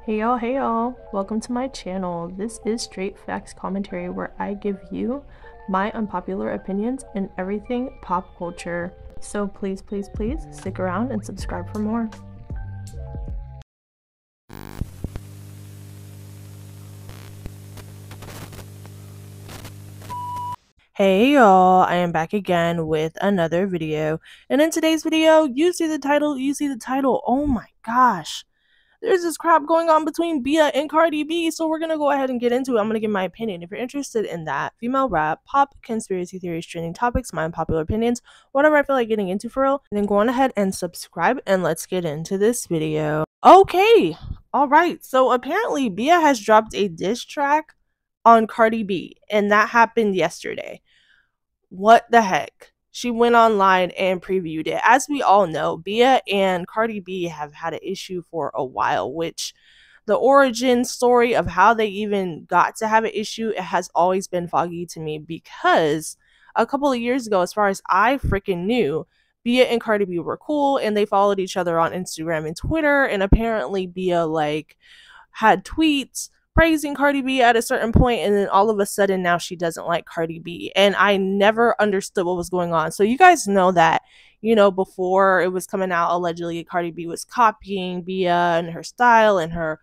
Hey y'all, welcome to my channel. This is Straight Facts Commentary where I give you my unpopular opinions in everything pop culture. So please stick around and subscribe for more. Hey y'all, I am back again with another video. And in today's video, you see the title, oh my gosh. There's this crap going on between Bia and Cardi B, so we're gonna go ahead and get into it. I'm gonna give my opinion. If you're interested in that, female rap, pop, conspiracy theories, trending topics, my unpopular opinions, whatever I feel like getting into for real, then go on ahead and subscribe and let's get into this video. Okay, alright, so apparently Bia has dropped a diss track on Cardi B, and that happened yesterday. What the heck? She went online and previewed it. As we all know, Bia and Cardi B have had an issue for a while, which the origin story of how they even got to have an issue, it has always been foggy to me because a couple of years ago, as far as I freaking knew, Bia and Cardi B were cool and they followed each other on Instagram and Twitter, and apparently Bia had tweets praising Cardi B at a certain point, and then all of a sudden now she doesn't like Cardi B, and I never understood what was going on. So you guys know that, before it was coming out, allegedly Cardi B was copying Bia and her style and her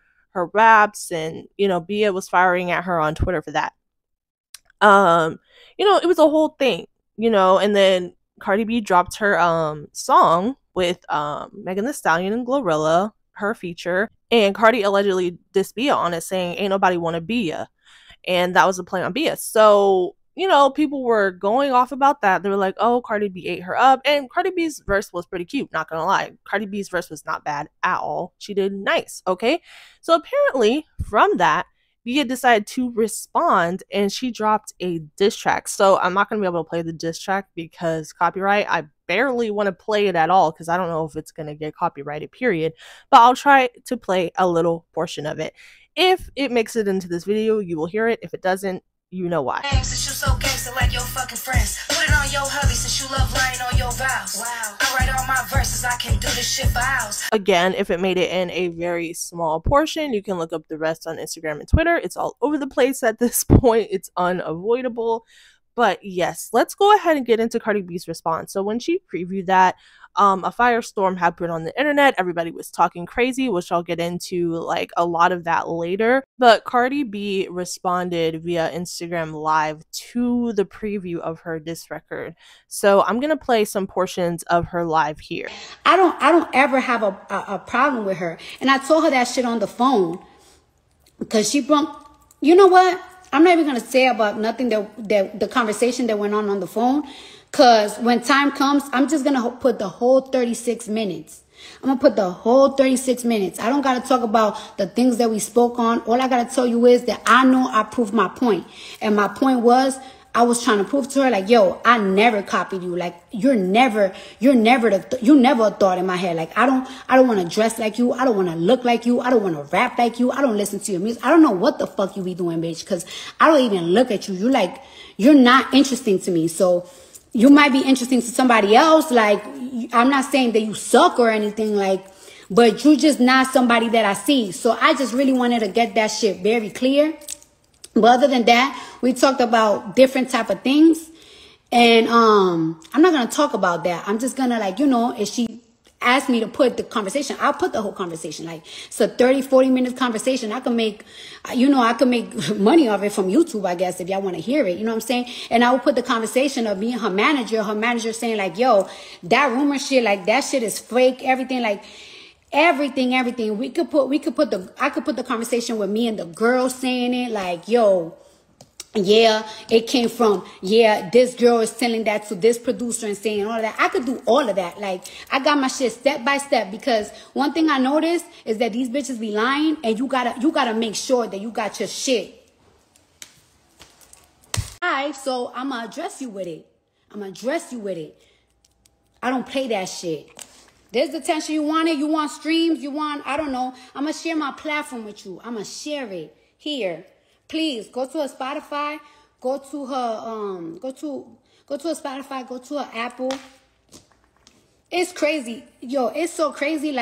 raps, and Bia was firing at her on Twitter for that. It was a whole thing, and then Cardi B dropped her song with Megan Thee Stallion and Glorilla, her feature, and Cardi allegedly dissed Bia on it, saying ain't nobody want to Bia, and that was a play on Bia. So people were going off about that. They were like, oh, Cardi B ate her up, and Cardi B's verse was pretty cute, not gonna lie. Cardi B's verse was not bad at all. She did nice. Okay, so apparently from that, Bia decided to respond and she dropped a diss track. So I'm not going to be able to play the diss track because copyright. I barely want to play it at all because I don't know if it's going to get copyrighted, period. But I'll try to play a little portion of it. If it makes it into this video, you will hear it. If it doesn't, you know why. Since you so gangster like your fucking friends, put it on your hubby since you love lying on your vows. Wow, I write all my verses, I can do this shit for hours. Again, if it made it in a very small portion, you can look up the rest on Instagram and Twitter. It's all over the place at this point. It's unavoidable. But yes, let's go ahead and get into Cardi B's response. So when she previewed that, a firestorm happened on the internet. Everybody was talking crazy, which I'll get into a lot of that later. But Cardi B responded via Instagram Live to the preview of her diss record. So I'm gonna play some portions of her live here. I don't ever have a problem with her, and I told her that shit on the phone because she broke. You know what? I'm not even gonna say about nothing that the conversation that went on the phone. Because when time comes, I'm just going to put the whole 36 minutes. I'm going to put the whole 36 minutes. I don't got to talk about the things that we spoke on. All I got to tell you is that I know I proved my point. And my point was, I was trying to prove to her, yo, I never copied you. You're never a thought in my head. I don't want to dress like you. I don't want to look like you. I don't want to rap like you. I don't listen to your music. I don't know what the fuck you be doing, bitch. Because I don't even look at you. You're not interesting to me. So you might be interesting to somebody else. I'm not saying that you suck or anything, but you just not somebody that I see. So I just really wanted to get that shit very clear. But other than that, we talked about different type of things. And I'm not going to talk about that. I'm just going to, if she asked me to put the conversation, I'll put the whole conversation. It's a 30-40 minutes conversation. I can make money off it from YouTube, I guess, if y'all want to hear it. You know what I'm saying? And I will put the conversation of me and her manager saying yo, that rumor shit, that shit is fake. Everything, everything. I could put the conversation with me and the girl saying it, yo, yeah, it came from, this girl is telling that to this producer and saying all of that. I could do all of that. I got my shit step by step, because one thing I noticed is that these bitches be lying, and you gotta make sure that you got your shit. Alright, so I'm gonna address you with it. I don't play that shit. There's the attention you wanted. You want streams. I don't know. I'm gonna share my platform with you. I'm gonna share it here. Please go to her Spotify, go to her Spotify, go to her Apple. It's crazy. Yo, it's so crazy.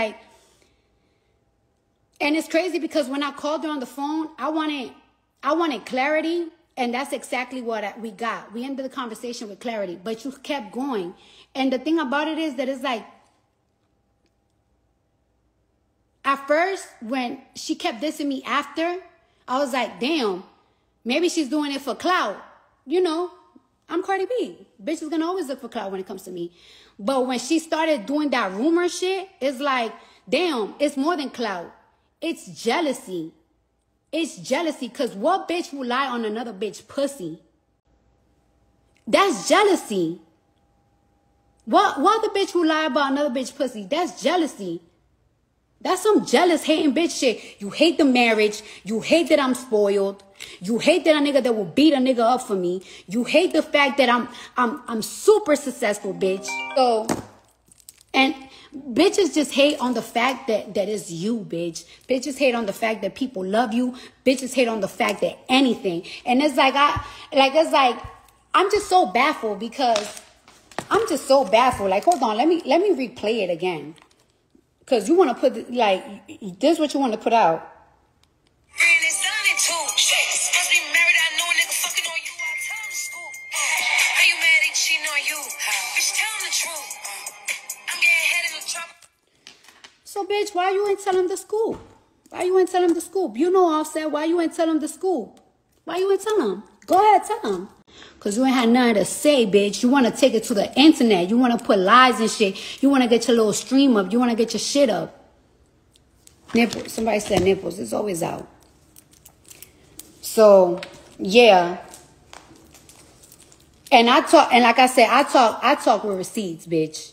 And it's crazy because when I called her on the phone, I wanted clarity, and that's exactly what we got. We ended the conversation with clarity, but you kept going. And the thing about it is that it's like, at first, when she kept dissing me after, I was like, damn, maybe she's doing it for clout. You know, I'm Cardi B. Bitch is gonna always look for clout when it comes to me. But when she started doing that rumor shit, it's like, damn, it's more than clout. It's jealousy. It's jealousy, because what bitch will lie on another bitch pussy? That's jealousy. What the bitch will lie about another bitch pussy? That's jealousy. That's some jealous, hating bitch shit. You hate the marriage. You hate that I'm spoiled. You hate that a nigga that will beat a nigga up for me. You hate the fact that I'm super successful, bitch. So, and bitches just hate on the fact that it's you, bitch. Bitches hate on the fact that people love you. Bitches hate on the fact that anything. And it's like I'm just so baffled because I'm just so baffled. Like, hold on, let me replay it again. Cause you want to put this is what you want to put out. So bitch, why you ain't tell him the scoop? Why you ain't tell him the scoop? You know Offset, why you ain't tell him the scoop? Why you ain't tell him? Go ahead, tell him. Because you ain't had nothing to say, bitch. You want to take it to the internet. You want to put lies and shit. You want to get your little stream up. You want to get your shit up. Nipples. Somebody said nipples. It's always out. So, yeah. And I talk, and like I said, I talk with receipts, bitch.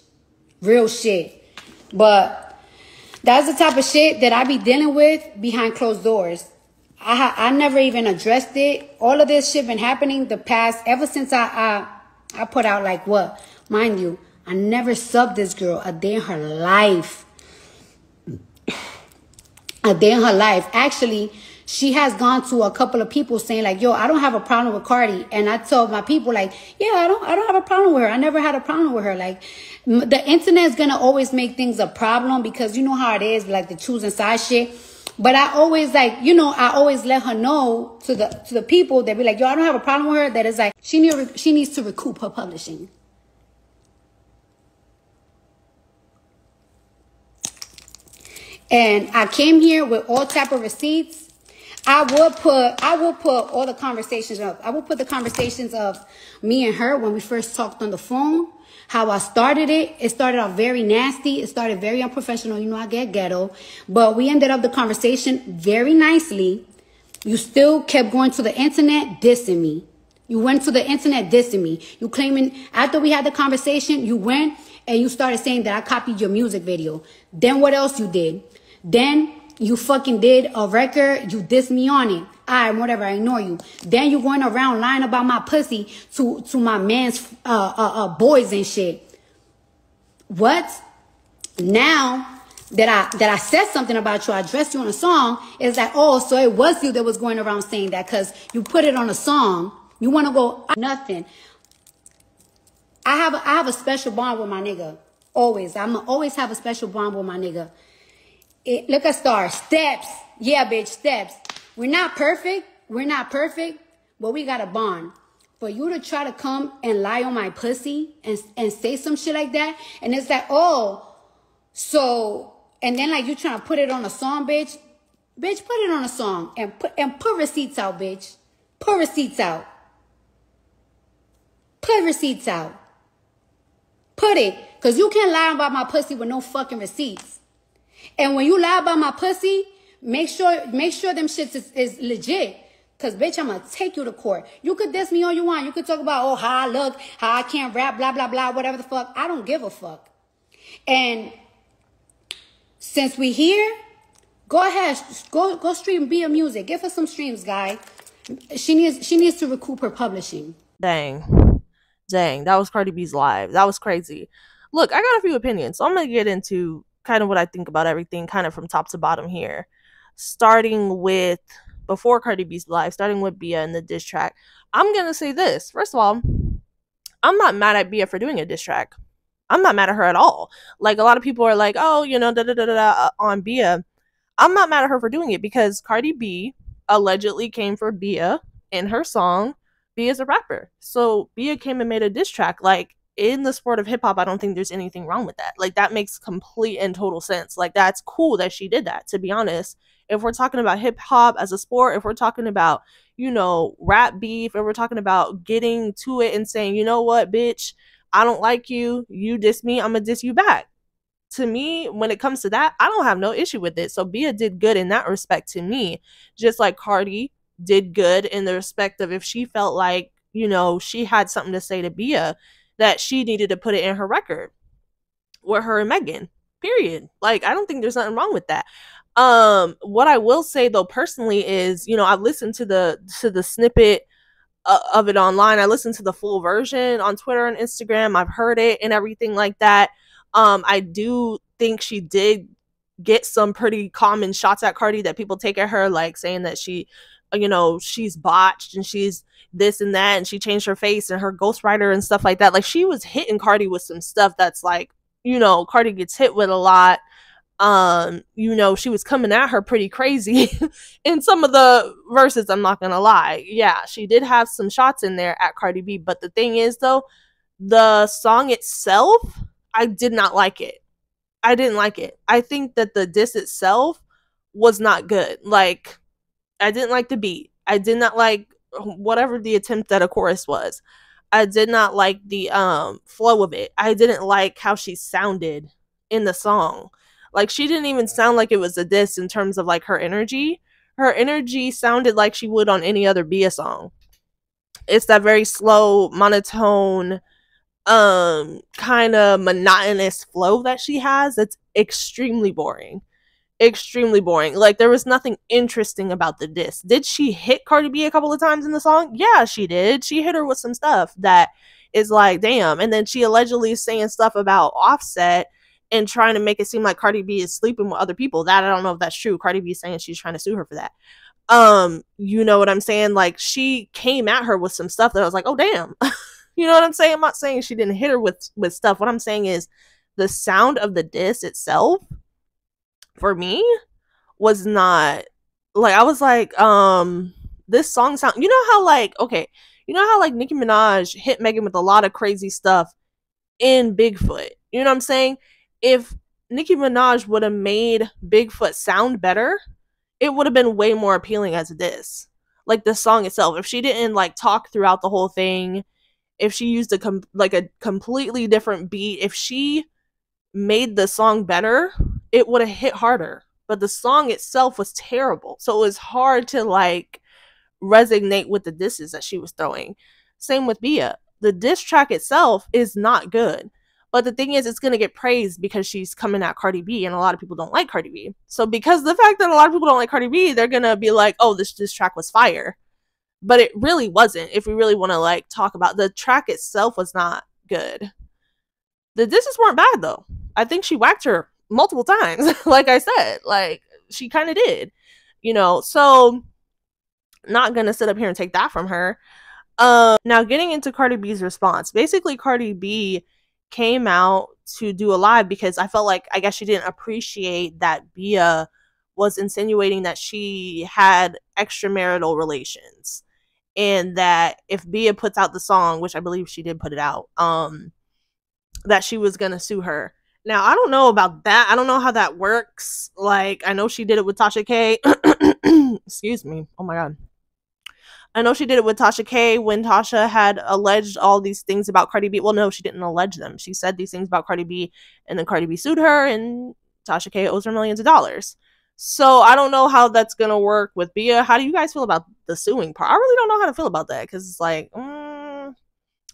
Real shit. But that's the type of shit that I be dealing with behind closed doors. I never even addressed it. All of this shit been happening the past, ever since I put out like what? Mind you, I never subbed this girl a day in her life. A day in her life. Actually, she has gone to a couple of people saying like, yo, I don't have a problem with Cardi. And I told my people like, yeah, I don't have a problem with her. I never had a problem with her. Like, the internet is going to always make things a problem because you know how it is, like the choosing side shit. But I always like, you know, I always let her know to the people that be like, yo, I don't have a problem with her. That is like, she needs to recoup her publishing. And I came here with all type of receipts. I will put all the conversations up. I will put the conversations of me and her when we first talked on the phone. How I started it. It started out very nasty. It started very unprofessional. You know, I get ghetto. But we ended up the conversation very nicely. You still kept going to the internet dissing me. You went to the internet dissing me. You claiming after we had the conversation, you went and you started saying that I copied your music video. Then what else you did? Then you fucking did a record. You dissed me on it. Alright, whatever, I ignore you. Then you going around lying about my pussy to my man's boys and shit. What? Now that I said something about you, I addressed you on a song, it's like, oh, so it was you that was going around saying that because you put it on a song. You want to go nothing. I have a special bond with my nigga. Always. I'm always have a special bond with my nigga. Look at Star. Steps. Yeah, bitch, steps. We're not perfect. We're not perfect, but we got a bond. For you to try to come and lie on my pussy and say some shit like that, and it's like, oh, so, and then like you trying to put it on a song, bitch. Bitch, put it on a song and put receipts out, bitch. Put receipts out. Put receipts out. Put it, because you can't lie about my pussy with no fucking receipts. And when you lie about my pussy, make sure them shits is legit. Because, bitch, I'm going to take you to court. You could diss me all you want. You could talk about, oh, how I look, how I can't rap, blah, blah, blah, whatever the fuck. I don't give a fuck. And since we here, go ahead. Go stream Bia music. Give her some streams, guy. She needs to recoup her publishing. Dang, that was Cardi B's live. That was crazy. Look, I got a few opinions. So I'm going to get into kind of what I think about everything kind of from top to bottom here. Starting with, before Cardi B's live, starting with Bia and the diss track. I'm going to say this. First of all, I'm not mad at Bia for doing a diss track. I'm not mad at her at all. Like, a lot of people are like, oh, you know, on Bia. I'm not mad at her for doing it because Cardi B allegedly came for Bia in her song. Bia's a rapper. So Bia came and made a diss track. Like, in the sport of hip hop, I don't think there's anything wrong with that. Like, that makes complete and total sense. Like, that's cool that she did that, to be honest. If we're talking about hip hop as a sport, if we're talking about, rap beef, if we're talking about getting to it and saying, you know what, bitch, I don't like you, you diss me, I'm gonna diss you back. To me, when it comes to that, I don't have no issue with it. So Bia did good in that respect to me, just like Cardi did good in the respect of if she felt like, she had something to say to Bia, that she needed to put it in her record with her and Megan. Period. Like, I don't think there's nothing wrong with that. What I will say though personally is, I've listened to the snippet of it online. I listened to the full version on Twitter and Instagram. I've heard it and everything like that. I do think she did get some pretty common shots at Cardi that people take at her, like saying that she's botched and she's this and that, and she changed her face and her ghostwriter and stuff like that. Like, she was hitting Cardi with some stuff that's like, Cardi gets hit with a lot. She was coming at her pretty crazy in some of the verses, I'm not gonna lie. Yeah, she did have some shots in there at Cardi B, but the thing is though, the song itself, I did not like it. I didn't like it. I think that the diss itself was not good. Like, I didn't like the beat. I did not like whatever the attempt at a chorus was. I did not like the flow of it. I didn't like how she sounded in the song. Like, she didn't even sound like it was a diss in terms of like her energy. Her energy sounded like she would on any other Bia song. It's that very slow, monotone, kind of monotonous flow that she has. That's extremely boring. Like, there was nothing interesting about the diss. Did she hit Cardi B a couple of times in the song? Yeah, she did. She hit her with some stuff that is like, damn. And then she allegedly is saying stuff about Offset and trying to make it seem like Cardi B is sleeping with other people. That, I don't know if that's true. Cardi B is saying she's trying to sue her for that. You know what I'm saying? Like, she came at her with some stuff that I was like, oh damn. You know what I'm saying? I'm not saying she didn't hit her with stuff. What I'm saying is the sound of the diss itself, for me, was not, like, I was like, this song sound, how like Nicki Minaj hit Megan with a lot of crazy stuff in Bigfoot. You know what I'm saying? If Nicki Minaj would have made Bigfoot sound better, it would have been way more appealing as a diss. Like, the song itself, if she didn't like talk throughout the whole thing, if she used a completely different beat, if she made the song better, it would have hit harder. But the song itself was terrible, so it was hard to like resonate with the disses that she was throwing. Same with Bia. The diss track itself is not good, but the thing is, it's gonna get praised because she's coming at Cardi B, and a lot of people don't like Cardi B. So because of the fact that a lot of people don't like Cardi B, they're gonna be like, oh, this track was fire. But it really wasn't. If we really want to like talk about the track itself, was not good. The disses weren't bad though. I think she whacked her multiple times. Like I said, like, she kind of did, so not gonna sit up here and take that from her. Now getting into Cardi B's response. Basically, Cardi B came out to do a live because I felt like, I guess she didn't appreciate that Bia was insinuating that she had extramarital relations, and that if Bia puts out the song, which I believe she did put it out, that she was gonna sue her. Now, I don't know about that. I don't know how that works. Like, I know she did it with Tasha K. Excuse me. Oh my god. I know she did it with Tasha K when Tasha had alleged all these things about Cardi B. Well, no, she didn't allege them. She said these things about Cardi B, and then Cardi B sued her, and Tasha K owes her millions of dollars. So I don't know how that's gonna work with Bia. How do you guys feel about the suing part? I really don't know how to feel about that, because it's like,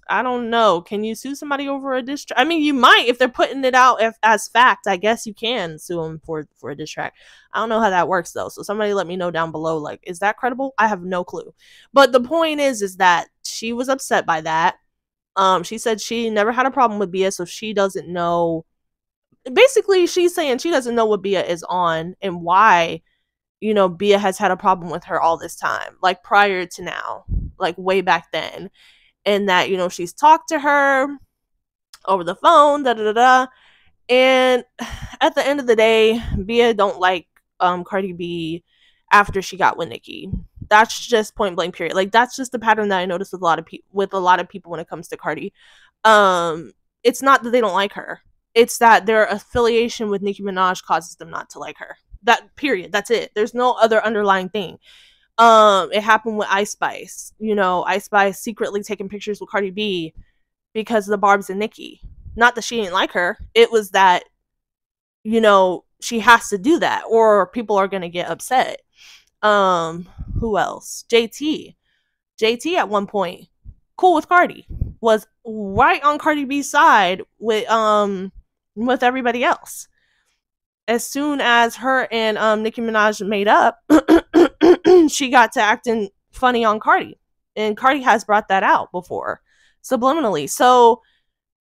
I don't know. Can you sue somebody over a diss track? I mean, you might, if they're putting it out as fact. I guess you can sue them for a diss track. I don't know how that works though. So somebody let me know down below. Like, is that credible? I have no clue. But the point is that she was upset by that. She said she never had a problem with Bia, so she doesn't know. Basically, she's saying she doesn't know what Bia is on and why, Bia has had a problem with her all this time, like prior to now, like way back then. And that, she's talked to her over the phone, and at the end of the day, Bia don't like Cardi B after she got with Nicki. That's just point blank period. Like that's just the pattern that I noticed with a lot of people when it comes to Cardi. It's not that they don't like her. It's that their affiliation with Nicki Minaj causes them not to like her. That period. That's it. There's no other underlying thing. It happened with Ice Spice. You know, Ice Spice secretly taking pictures with Cardi B because of the Barbs and Nicki. Not that she didn't like her. It was that, you know, she has to do that or people are gonna get upset. Who else? JT at one point, cool with Cardi, was right on Cardi B's side with everybody else. As soon as her and Nicki Minaj made up, she got to acting funny on Cardi. And Cardi has brought that out before, subliminally. So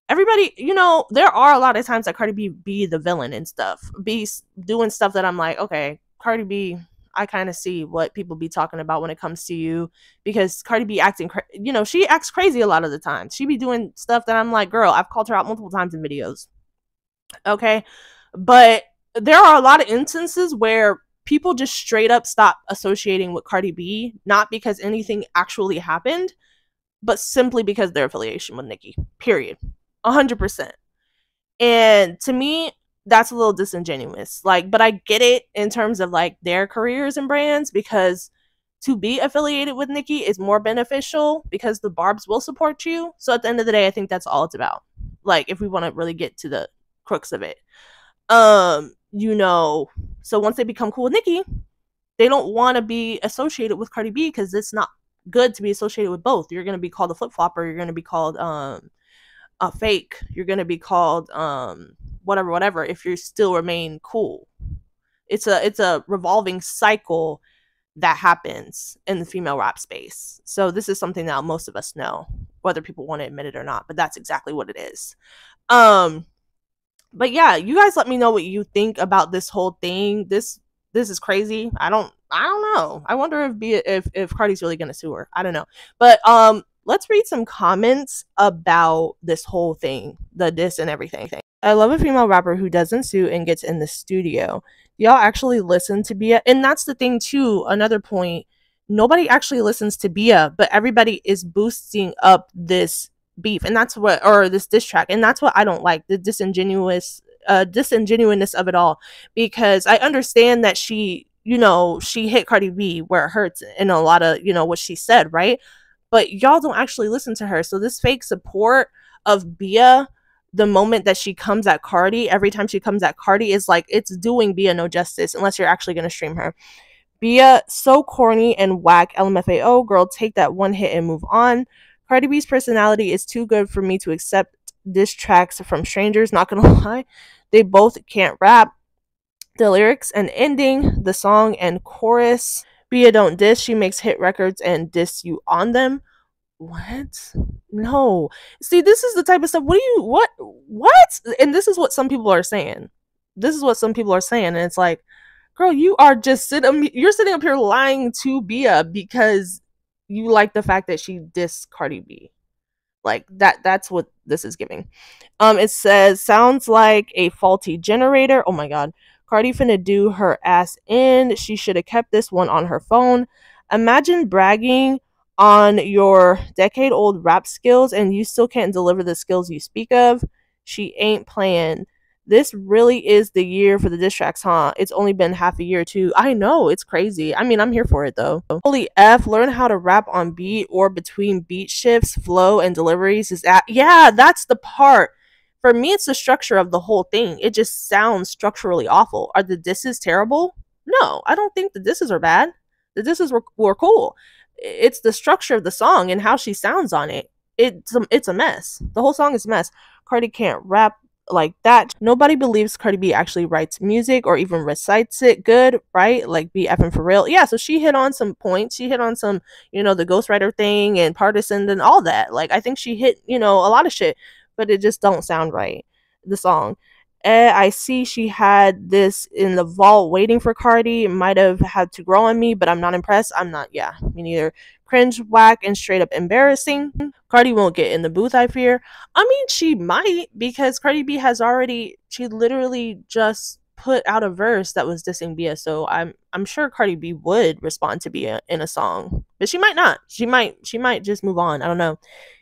everybody, you know, there are a lot of times that Cardi B be the villain and stuff, be doing stuff that I'm like, okay, Cardi B, I kind of see what people be talking about when it comes to you, because Cardi B acting, you know, she acts crazy a lot of the time. She be doing stuff that I'm like, girl, I've called her out multiple times in videos. Okay. But there are a lot of instances where people just straight up stop associating with Cardi B, not because anything actually happened, but simply because their affiliation with Nicki, period. 100%. And to me, that's a little disingenuous. Like, but I get it in terms of like their careers and brands, because to be affiliated with Nicki is more beneficial because the Barbs will support you. So at the end of the day, I think that's all it's about. Like, if we want to really get to the crux of it. You know, so once they become cool with Nicki, they don't want to be associated with Cardi B because it's not good to be associated with both. You're going to be called a flip-flopper. You're going to be called a fake. You're going to be called whatever if you still remain cool. It's a revolving cycle that happens in the female rap space. So this is something that most of us know, whether people want to admit it or not, but that's exactly what it is. But yeah, you guys let me know what you think about this whole thing. This is crazy. I don't know. I wonder if Cardi's really gonna sue her. I don't know. But let's read some comments about this whole thing, the diss and everything. I love a female rapper who doesn't sue and gets in the studio. Y'all actually listen to Bia, and that's the thing too. Another point: nobody actually listens to Bia, but everybody is boosting up this beef, and that's what, or this diss track, and that's what I don't like, the disingenuousness of it all, because I understand that she, you know, she hit Cardi B where it hurts in a lot of, you know, what she said, right? But y'all don't actually listen to her. So this fake support of Bia, the moment that she comes at Cardi, every time she comes at Cardi, is like, it's doing Bia no justice unless you're actually going to stream her. Bia, so corny and whack, LMFAO, girl, take that one hit and move on. Cardi B's personality is too good for me to accept diss tracks from strangers, not gonna lie. They both can't rap. The lyrics and ending, the song and chorus. Bia don't diss, she makes hit records and diss you on them. What? No. See, this is the type of stuff. What? And this is what some people are saying. And it's like, girl, you are just you're sitting up here lying to Bia because you like the fact that she dissed Cardi B. Like that's what this is giving. It says, sounds like a faulty generator. Oh my god. Cardi finna do her ass in. She should have kept this one on her phone. Imagine bragging on your decade-old rap skills and you still can't deliver the skills you speak of. She ain't playing. This really is the year for the diss tracks, huh? It's only been half a year too. I know, it's crazy. I mean, I'm here for it though. Holy F, learn how to rap on beat or between beat shifts, flow, and deliveries. Is that, yeah, that's the part. For me, it's the structure of the whole thing. It just sounds structurally awful. Are the disses terrible? No, I don't think the disses are bad. The disses were cool. It's the structure of the song and how she sounds on it. It's a mess. The whole song is a mess. Cardi can't rap like that. Nobody believes Cardi B actually writes music or even recites it good, right? Like, be effing for real. Yeah, so she hit on some points. She hit on some, you know, the ghostwriter thing and partisan and all that. Like, I think she hit, you know, a lot of shit, but it just don't sound right, the song. I see she had this in the vault waiting for Cardi. Might have had to grow on me, but I'm not impressed. I'm not, yeah, me neither. Cringe, whack, and straight up embarrassing. Cardi won't get in the booth, I fear. I mean, she might, because Cardi B has already, she literally just put out a verse that was dissing Bia, so I'm sure Cardi B would respond to Bia in a song, but she might not. She might just move on. I don't know.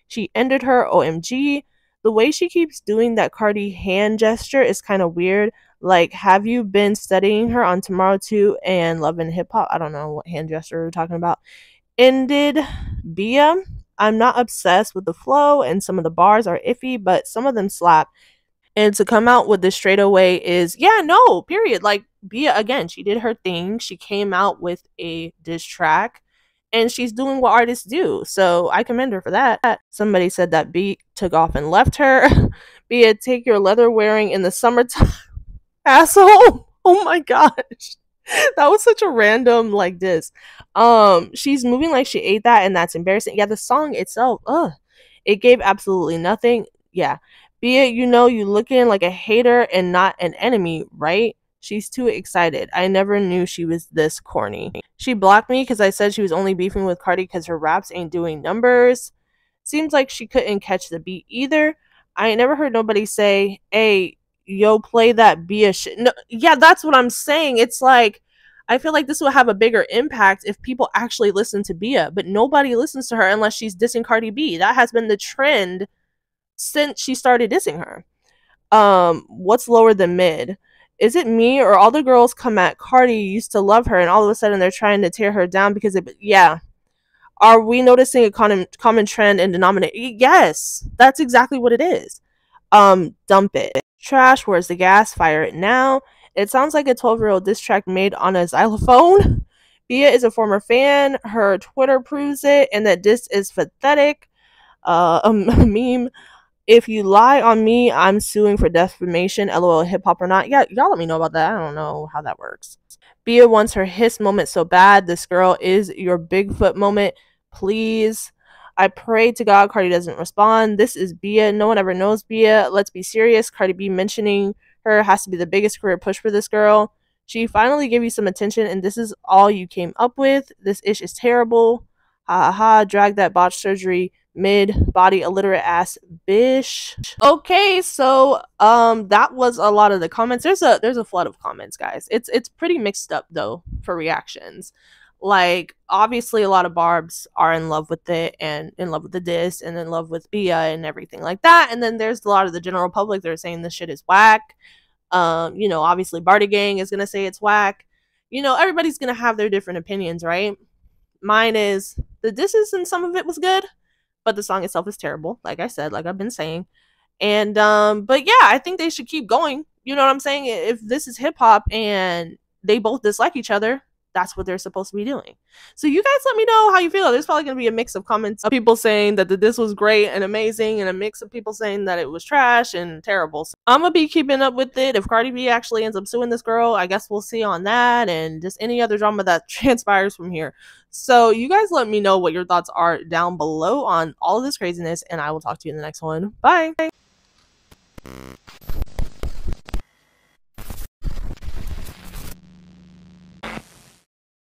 She ended her OMG. The way she keeps doing that Cardi hand gesture is kind of weird. Like, have you been studying her on Tomorrow 2 and Love and Hip Hop? I don't know what hand gesture we're talking about. Ended Bia. I'm not obsessed with the flow, and some of the bars are iffy, but some of them slap. And to come out with this straight away is, yeah, no, period. Like, Bia, again, she did her thing. She came out with a diss track, and she's doing what artists do. So I commend her for that. Somebody said that B took off and left her. Bia, take your leather wearing in the summertime, asshole. Oh my gosh. That was such a random like diss. She's moving like she ate that, and that's embarrassing. Yeah, the song itself, it gave absolutely nothing. Yeah. Be it, you looking like a hater and not an enemy, right? She's too excited. I never knew she was this corny. She blocked me because I said she was only beefing with Cardi because her raps ain't doing numbers. Seems like she couldn't catch the beat either. I ain't never heard nobody say, hey, yo, play that Bia shit. No, yeah, that's what I'm saying. It's like, I feel like this will have a bigger impact if people actually listen to Bia, but nobody listens to her unless she's dissing Cardi B. That has been the trend since she started dissing her. What's lower than mid? Is it me or all the girls come at Cardi used to love her and all of a sudden they're trying to tear her down because yeah. Are we noticing a common trend and denominator? Yes, that's exactly what it is. Dump it. Trash, where's the gas? Fire it now. It sounds like a 12-year-old diss track made on a xylophone. Bia is a former fan. Her Twitter proves it, and that diss is pathetic. A meme. If you lie on me, I'm suing for defamation. LOL, hip hop or not? Yeah, y'all let me know about that. I don't know how that works. Bia wants her hiss moment so bad. This girl is your Bigfoot moment. Please. I pray to God Cardi doesn't respond. This is Bia. No one ever knows Bia. Let's be serious. Cardi B mentioning her has to be the biggest career push for this girl. She finally gave you some attention, and this is all you came up with. This ish is terrible. Ha ha ha. Drag that botched surgery mid body illiterate ass bish. Okay, so that was a lot of the comments. There's a flood of comments, guys. It's pretty mixed up though for reactions. Like, obviously a lot of barbs are in love with it and in love with the diss and in love with Bia and everything like that, and then there's a lot of the general public that are saying this shit is whack. Obviously Barty Gang is gonna say it's whack. Everybody's gonna have their different opinions, right? Mine is the disses and some of it was good, but the song itself is terrible, like I said, like I've been saying. And but yeah, I think they should keep going. You know what I'm saying? If this is hip hop and they both dislike each other, that's what they're supposed to be doing. So you guys let me know how you feel. There's probably going to be a mix of comments of people saying that this was great and amazing, and a mix of people saying that it was trash and terrible. So I'm going to be keeping up with it. If Cardi B actually ends up suing this girl, I guess we'll see on that, and just any other drama that transpires from here. So you guys let me know what your thoughts are down below on all of this craziness, and I will talk to you in the next one. Bye!